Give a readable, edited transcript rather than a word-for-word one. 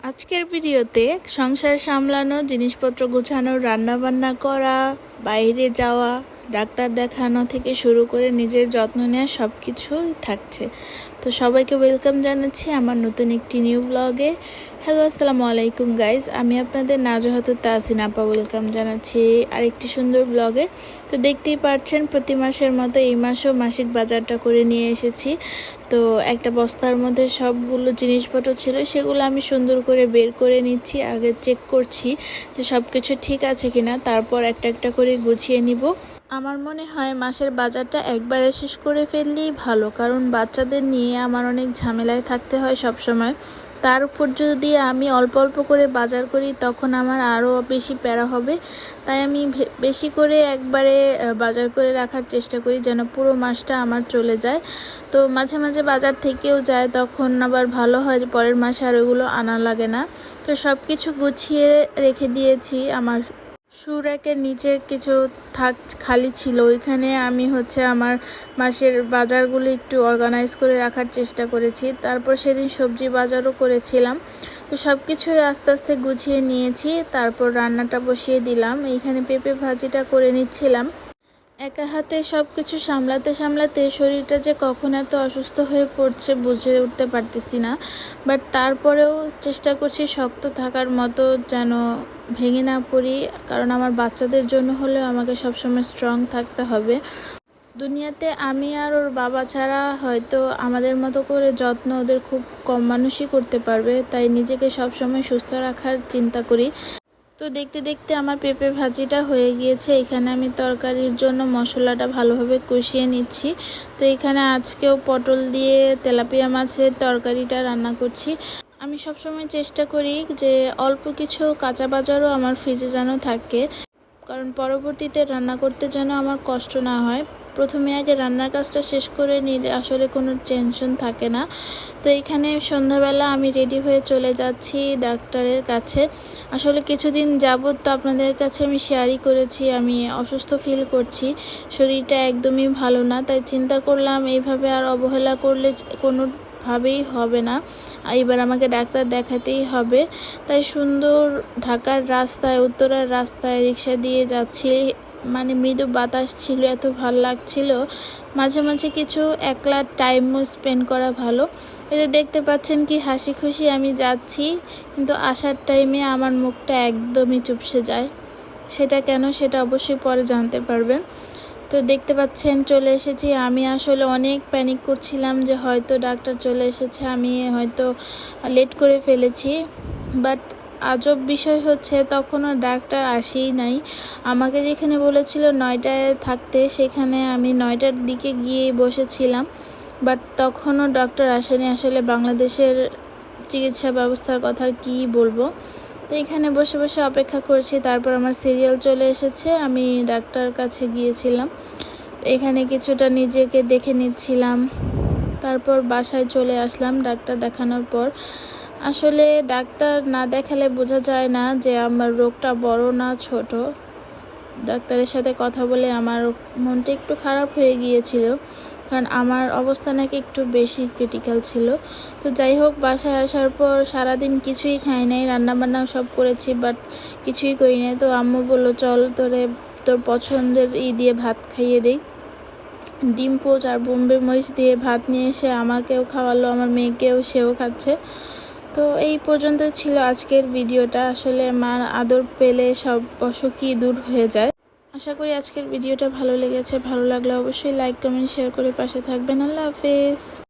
আজকের ভিডিওতে সংসার সামলানো, জিনিসপত্র গোছানো, রান্নাবান্না করা, বাইরে যাওয়া, ডাক্তার দেখানো থেকে শুরু করে নিজের যত্ন নেওয়া সব কিছুই থাকছে। তো সবাইকে ওয়েলকাম জানাচ্ছি আমার নতুন একটি নিউ ব্লগে। হ্যালো, আসসালামু আলাইকুম গাইজ, আমি আপনাদের নাজহাতুর তাহসিন আপা ওয়েলকাম জানাচ্ছি আরেকটি সুন্দর ব্লগে। তো দেখতেই পাচ্ছেন প্রতি মাসের মতো এই মাসেও মাসিক বাজারটা করে নিয়ে এসেছি। তো একটা বস্তার মধ্যে সবগুলো জিনিসপত্র ছিল, সেগুলো আমি সুন্দর করে বের করে নিচ্ছি। আগে চেক করছি যে সব কিছু ঠিক আছে কিনা, তারপর একটা একটা করে গুছিয়ে নিব। আমার মনে হয় মাসের বাজারটা একবারে শেষ করে ফেললেই ভালো, কারণ বাচ্চাদের নিয়ে আমার অনেক ঝামেলায় থাকতে হয় সব সময়। তার উপর যদি আমি অল্প অল্প করে বাজার করি তখন আমার আরও বেশি প্যারা হবে। তাই আমি বেশি করে একবারে বাজার করে রাখার চেষ্টা করি যেন পুরো মাসটা আমার চলে যায়। তো মাঝে মাঝে বাজার থেকেও যায়, তখন আবার ভালো হয় যে পরের মাসে আর ওগুলো আনা লাগে না। তো সব কিছু গুছিয়ে রেখে দিয়েছি। আমার সুরাকের নিচে কিছু খালি ছিল, ওইখানে আমি আমার মাসের বাজারগুলো একটু অর্গানাইজ করে রাখার চেষ্টা করেছি। তারপর সেদিন সবজি বাজারও করেছিলাম। তো সব কিছুই আস্তে আস্তে গুছিয়ে নিয়েছি। তারপর রান্নাটা বসিয়ে দিলাম। এইখানে পেঁপে ভাজিটা করে নিচ্ছিলাম। একা হাতে সব কিছু সামলাতে সামলাতে শরীরটা যে কখন এত অসুস্থ হয়ে পড়ছে বুঝে উঠতে পারতেছি না। বাট তারপরেও চেষ্টা করছি শক্ত থাকার মতো, যেন ভেঙে না পড়ি, কারণ আমার বাচ্চাদের জন্য হলেও আমাকে সবসময় স্ট্রং থাকতে হবে। দুনিয়াতে আমি আর ওর বাবা ছাড়া হয়তো আমাদের মতো করে যত্ন ওদের খুব কম মানুষই করতে পারবে, তাই নিজেকে সবসময় সুস্থ রাখার চিন্তা করি। তো দেখতে দেখতে আমার পেঁপে ভাজিটা হয়ে গিয়েছে। এখানে আমি তরকারির জন্য মশলাটা ভালোভাবে কষিয়ে নিচ্ছি। তো এখানে আজকেও পটল দিয়ে তেলাপিয়া মাছের তরকারিটা রান্না করছি। আমি সবসময় চেষ্টা করি যে অল্প কিছু কাঁচা বাজারও আমার ফ্রিজে যেন থাকে, কারণ পরবর্তীতে রান্না করতে যেন আমার কষ্ট না হয়। প্রথমে আগে রান্নার কাজটা শেষ করে নিলে আসলে কোনো টেনশন থাকে না। তো এখানে সন্ধ্যাবেলা আমি রেডি হয়ে চলে যাচ্ছি ডাক্তারের কাছে। আসলে কিছুদিন যাবত তো আপনাদের কাছে আমি শেয়ারই করেছি আমি অসুস্থ ফিল করছি, শরীরটা একদমই ভালো না। তাই চিন্তা করলাম এইভাবে আর অবহেলা করলে কোনোভাবেই হবে না, এবার আমাকে ডাক্তার দেখাতেই হবে। তাই সুন্দর ঢাকার রাস্তায়, উত্তরার রাস্তায় রিক্সা দিয়ে যাচ্ছি। মৃদু বাতাস ছিল, এত ভালো লাগছিল। মাঝে মাঝে কিছু একলা টাইমও স্পেন্ড করা ভালো। এই যে দেখতে পাচ্ছেন কি হাসি খুশি আমি যাচ্ছি, কিন্তু আসার টাইমে আমার মুখটা একদমই চুপসে যায়। সেটা কেন, সেটা অবশ্যই পরে জানতে পারবেন। তো দেখতে পাচ্ছেন চলে এসেছি। আমি আসলে অনেক প্যানিক করছিলাম যে হয়তো ডাক্তার চলে এসেছে, আমি হয়তো লেট করে ফেলেছি। বাট আজব বিষয় হচ্ছে তখনও ডাক্তার আসেই নাই। আমাকে যেখানে বলেছিল 9টায় থাকতে, সেখানে আমি 9টার দিকে গিয়ে বসেছিলাম, বাট তখনও ডক্টর আসেনি। আসলে বাংলাদেশের চিকিৎসা ব্যবস্থার কথা কি বলবো। তো এখানে বসে বসে অপেক্ষা করছি। তারপর আমার সিরিয়াল চলে এসেছে, আমি ডাক্তার কাছে গিয়েছিলাম। এখানে কিছুটা নিজেকে দেখে নিচ্ছিলাম। তারপর বাসায় চলে আসলাম ডাক্তার দেখানোর পর। আসলে ডাক্তার না দেখালে বোঝা যায় না যে আমার রোগটা বড় না ছোট। ডাক্তারের সাথে কথা বলে আমার মনটা একটু খারাপ হয়ে গিয়েছিল, কারণ আমার অবস্থা নাকি একটু বেশি ক্রিটিক্যাল ছিল। তো যাই হোক, বাসায় আসার পর সারাদিন কিছুই খাই নাই, রান্নাবান্নাও সব করেছি, বাট কিছুই করি নাই। তো আম্মু বললো চল তোর পছন্দের দিয়ে ভাত খাইয়ে দিই। ডিম পোচ আর বোম্বে মরিচ দিয়ে ভাত নিয়ে এসে আমাকেও খাওয়ালো, আমার মেয়েকেও, সেও খাচ্ছে। তো এই পর্যন্ত ছিল আজকের ভিডিওটা। আসলে মার আদর পেলে সব অসুখই দূর হয়ে যায়। আশা করি আজকের ভিডিওটা ভালো লেগেছে। ভালো লাগলে অবশ্যই লাইক, কমেন্ট, শেয়ার করে পাশে থাকবেন। আল্লাহ হাফেজ।